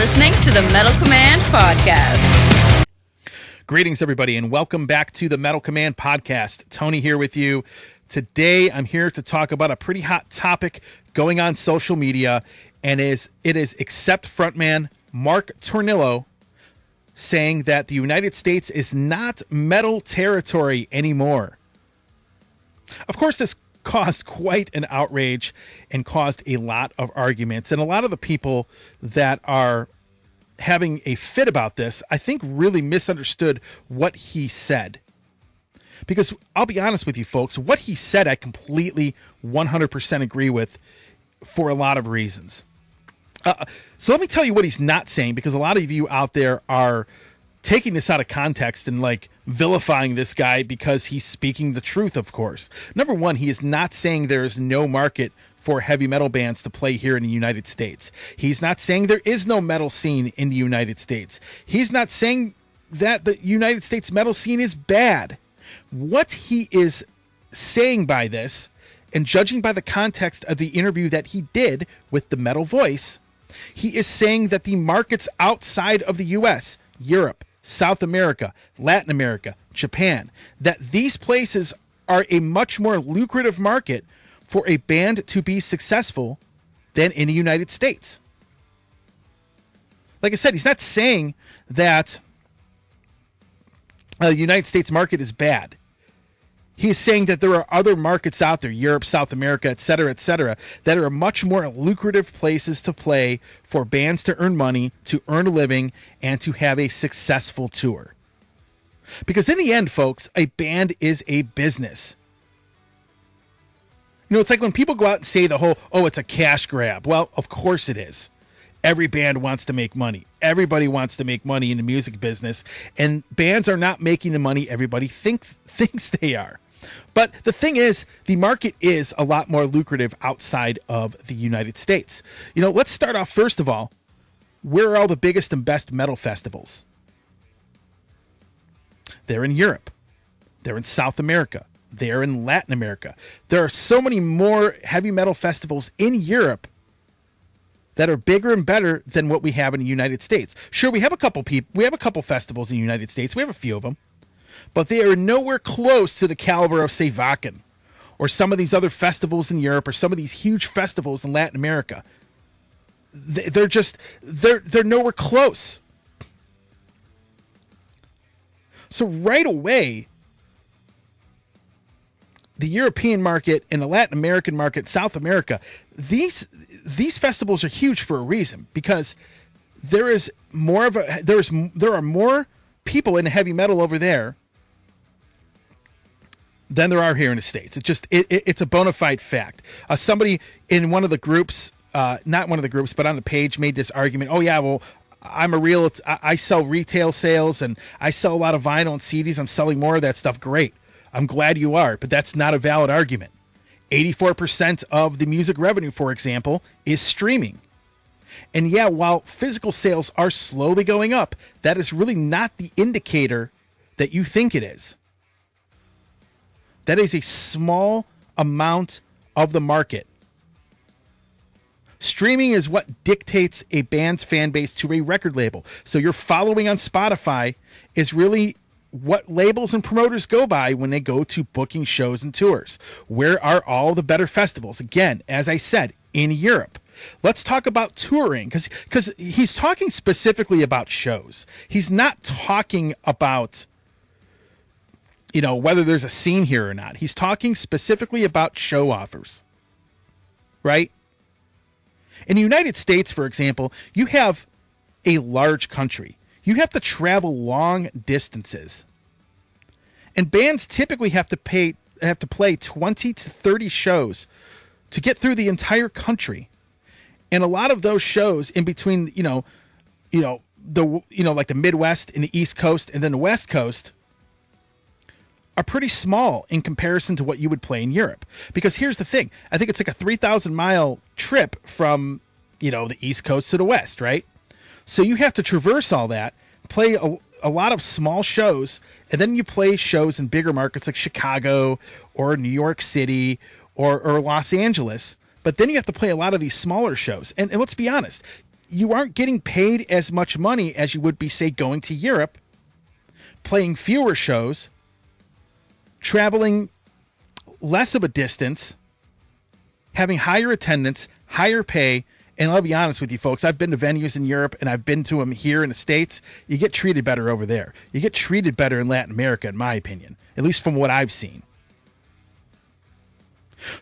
listening to the Metal Command Podcast. Greetings, everybody, and welcome back to the Metal Command Podcast. Tony here with you. Today, I'm here to talk about a pretty hot topic going on social media, and it is Accept frontman Mark Tornillo saying that the United States is not metal territory anymore. Of course, this caused quite an outrage and caused a lot of arguments, and a lot of the people that are having a fit about this, I think, really misunderstood what he said. Because I'll be honest with you folks, what he said I completely 100% agree with for a lot of reasons. So let me tell you what he's not saying, because a lot of you out there are taking this out of context and like vilifying this guy because he's speaking the truth, of course. Number one, he is not saying there is no market for heavy metal bands to play here in the United States. He's not saying there is no metal scene in the United States. He's not saying that the United States metal scene is bad. What he is saying by this, and judging by the context of the interview that he did with the Metal Voice, he is saying that the markets outside of the U.S., Europe, South America, Latin America, Japan, that these places are a much more lucrative market for a band to be successful than in the United States. Like I said, he's not saying that the United States market is bad. He's saying that there are other markets out there, Europe, South America, et cetera, that are much more lucrative places to play for bands to earn money, to earn a living, and to have a successful tour. Because in the end, folks, a band is a business. You know, it's like when people go out and say the whole, oh, it's a cash grab. Well, of course it is. Every band wants to make money. Everybody wants to make money in the music business. And bands are not making the money everybody thinks they are. But the thing is, the market is a lot more lucrative outside of the United States. You know, let's start off, first of all, where are all the biggest and best metal festivals? They're in Europe. They're in South America. They're in Latin America. There are so many more heavy metal festivals in Europe that are bigger and better than what we have in the United States. Sure, we have a couple festivals in the United States. We have a few of them. But they are nowhere close to the caliber of, say, Wacken, or some of these other festivals in Europe, or some of these huge festivals in Latin America. They're nowhere close. So right away, the European market and the Latin American market, South America, these festivals are huge for a reason, because there are more people in heavy metal over there than there are here in the States. It's a bona fide fact. Somebody in one of the groups, not one of the groups, but on the page, made this argument. Oh yeah, well, I sell retail sales and I sell a lot of vinyl and CDs. I'm selling more of that stuff. Great. I'm glad you are, but that's not a valid argument. 84% of the music revenue, for example, is streaming. And yeah, while physical sales are slowly going up, that is really not the indicator that you think it is. That is a small amount of the market. Streaming is what dictates a band's fan base to a record label. So your following on Spotify is really what labels and promoters go by when they go to booking shows and tours. Where are all the better festivals? Again, as I said, in Europe. Let's talk about touring, because he's talking specifically about shows. He's not talking about, you know, whether there's a scene here or not. He's talking specifically about show offers, right? In the United States, for example, you have a large country. You have to travel long distances. And bands typically have to play 20 to 30 shows to get through the entire country. And a lot of those shows in between, like the Midwest and the East Coast and then the West Coast are pretty small in comparison to what you would play in Europe. Because here's the thing. I think it's like a 3,000-mile trip from, the East Coast to the West, right? So you have to traverse all that, play a lot of small shows, and then you play shows in bigger markets like Chicago or New York City or Los Angeles. But then you have to play a lot of these smaller shows. And let's be honest, you aren't getting paid as much money as you would be, say, going to Europe, playing fewer shows, traveling less of a distance, having higher attendance, higher pay. And I'll be honest with you, folks, I've been to venues in Europe and I've been to them here in the States. You get treated better over there. You get treated better in Latin America, in my opinion, at least from what I've seen.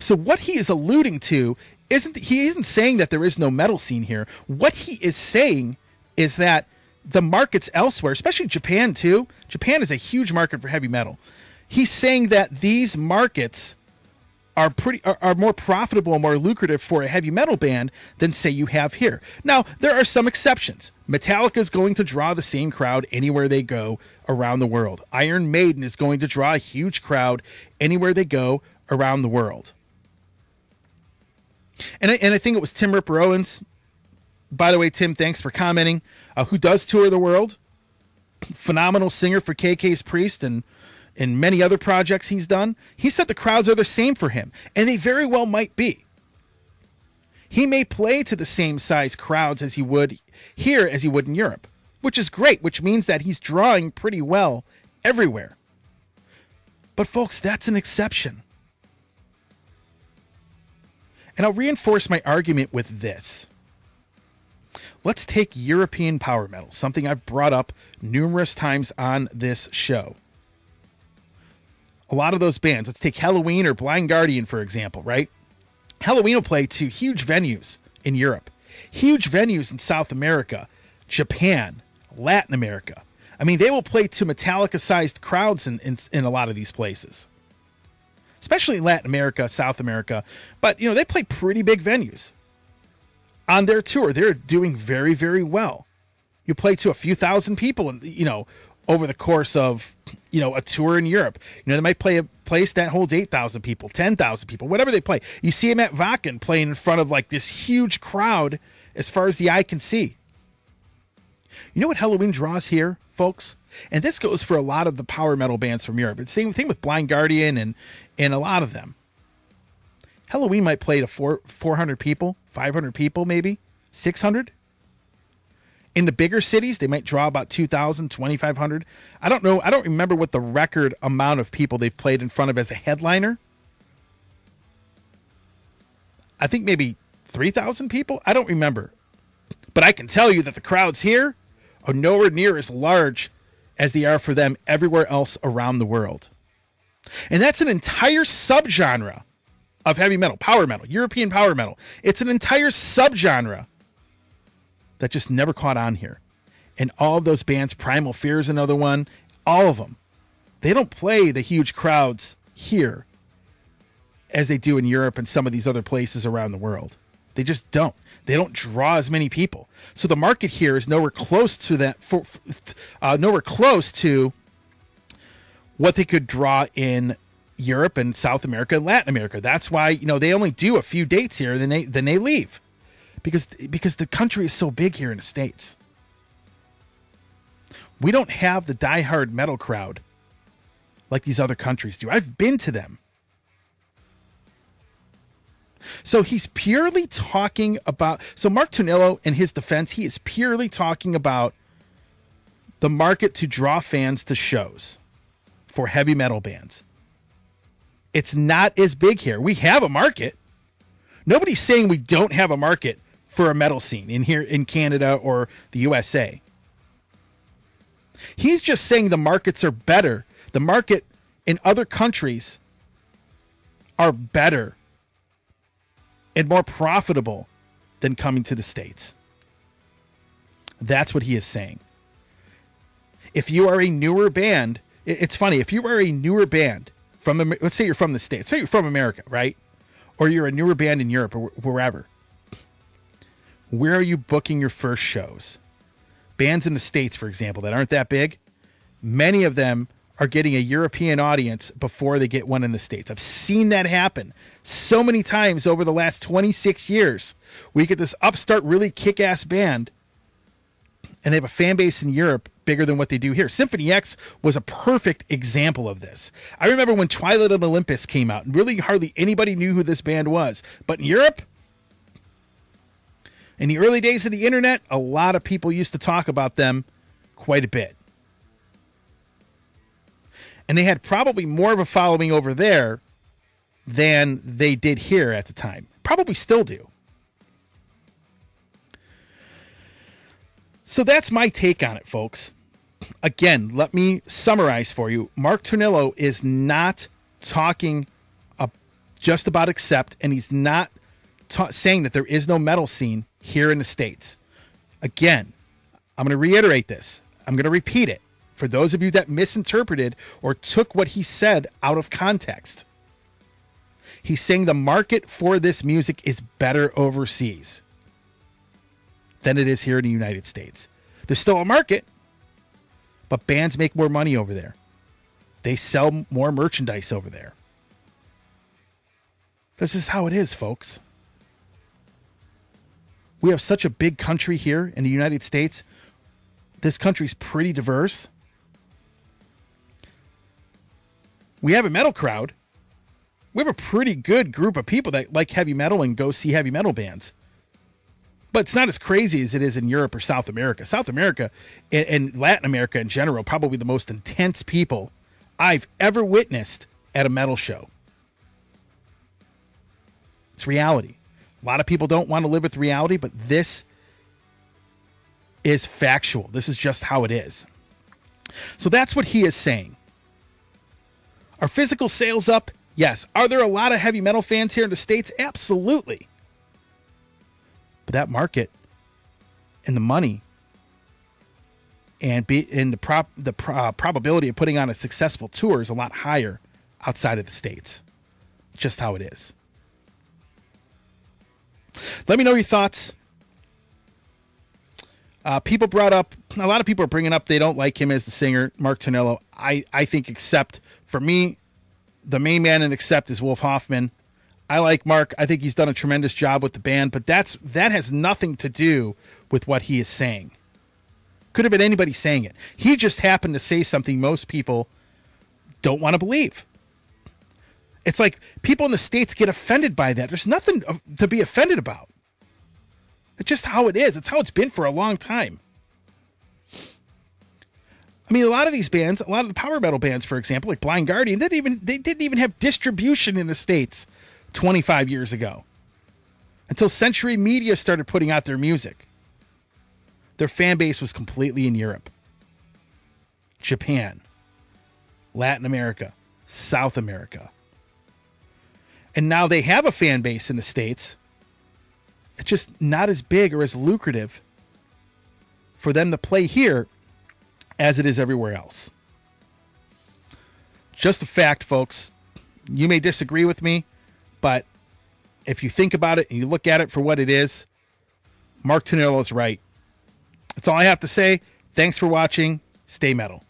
So what he is alluding to he isn't saying that there is no metal scene here. What he is saying is that the markets elsewhere, especially Japan too, Japan is a huge market for heavy metal. He's saying that these markets are more profitable and more lucrative for a heavy metal band than, say, you have here. Now, there are some exceptions. Metallica is going to draw the same crowd anywhere they go around the world. Iron Maiden is going to draw a huge crowd anywhere they go around the world. And I think it was Tim Ripper Owens. By the way, Tim, thanks for commenting. Who does tour the world? Phenomenal singer for KK's Priest and many other projects he's done. He said the crowds are the same for him, and they very well might be. He may play to the same size crowds as he would here as he would in Europe, which is great, which means that he's drawing pretty well everywhere. But folks, that's an exception. And I'll reinforce my argument with this. Let's take European power metal, something I've brought up numerous times on this show. A lot of those bands, let's take Halloween or Blind Guardian, for example, right? Halloween will play to huge venues in Europe, huge venues in South America, Japan, Latin America. I mean, they will play to Metallica-sized crowds in a lot of these places, especially in Latin America, South America. But, they play pretty big venues. On their tour, they're doing very, very well. You play to a few thousand people, over the course of, a tour in Europe. They might play a place that holds 8,000 people, 10,000 people, whatever they play. You see them at Wacken playing in front of like this huge crowd as far as the eye can see. You know what Halloween draws here, folks? And this goes for a lot of the power metal bands from Europe. It's the same thing with Blind Guardian and a lot of them. Halloween might play to 400 people, 500 people maybe, 600. In the bigger cities, they might draw about 2,000, 2,500. I don't know. I don't remember what the record amount of people they've played in front of as a headliner. I think maybe 3,000 people. I don't remember. But I can tell you that the crowds here are nowhere near as large as they are for them everywhere else around the world. And that's an entire subgenre of heavy metal, power metal, European power metal. It's an entire subgenre that just never caught on here. And all of those bands, Primal Fear is another one, all of them, they don't play the huge crowds here as they do in Europe and some of these other places around the world. They just don't. They don't draw as many people. So the market here is nowhere close to that, nowhere close to what they could draw in Europe and South America and Latin America. That's why, they only do a few dates here, then they leave. Because the country is so big here in the States. We don't have the diehard metal crowd like these other countries do. I've been to them. So he's purely talking about... So Mark Tornillo, in his defense, he is purely talking about the market to draw fans to shows for heavy metal bands. It's not as big here. We have a market. Nobody's saying we don't have a market for a metal scene in here in Canada or the USA. He's just saying the markets are better. The market in other countries are better and more profitable than coming to the States. That's what he is saying. If you are a newer band, it's funny, if you are a newer band from, let's say you're from the States, say you're from America, right? Or you're a newer band in Europe or wherever. Where are you booking your first shows? Bands in the States, for example, that aren't that big, many of them are getting a European audience before they get one in the States. I've seen that happen so many times over the last 26 years. We get this upstart, really kick-ass band, and they have a fan base in Europe bigger than what they do here. Symphony X was a perfect example of this. I remember when Twilight of Olympus came out, and really hardly anybody knew who this band was. But in Europe, In the early days of the internet, a lot of people used to talk about them quite a bit. And they had probably more of a following over there than they did here at the time. Probably still do. So that's my take on it, folks. Again, let me summarize for you. Mark Tornillo is not talking just about Accept, and he's not saying that there is no metal scene here in the States. Again, I'm going to reiterate this. I'm going to repeat it for those of you that misinterpreted or took what he said out of context. He's saying the market for this music is better overseas than it is here in the United States. There's still a market, but bands make more money over there. They sell more merchandise over there. This is how it is, folks. We have such a big country here in the United States. This country's pretty diverse. We have a metal crowd. We have a pretty good group of people that like heavy metal and go see heavy metal bands. But it's not as crazy as it is in Europe or South America. South America and Latin America in general, probably the most intense people I've ever witnessed at a metal show. It's reality. A lot of people don't want to live with reality, but this is factual. This is just how it is. So that's what he is saying. Are physical sales up? Yes. Are there a lot of heavy metal fans here in the States? Absolutely. But that market and the money and the probability of putting on a successful tour is a lot higher outside of the States. Just how it is. Let me know your thoughts. People brought up, a lot of people are bringing up they don't like him as the singer, Mark Tornillo. I think Accept, for me, the main man in Accept is Wolf Hoffman. I like Mark. I think he's done a tremendous job with the band, but that has nothing to do with what he is saying. Could have been anybody saying it. He just happened to say something most people don't want to believe. It's like people in the States get offended by that. There's nothing to be offended about. It's just how it is. It's how it's been for a long time. I mean, a lot of these bands, a lot of the power metal bands, for example, like Blind Guardian, they didn't even have distribution in the States 25 years ago. Until Century Media started putting out their music. Their fan base was completely in Europe, Japan, Latin America, South America. And now they have a fan base in the States. It's just not as big or as lucrative for them to play here as it is everywhere else. Just a fact, folks. You may disagree with me, but if you think about it and you look at it for what it is, Mark Tornillo is right. That's all I have to say. Thanks for watching. Stay metal.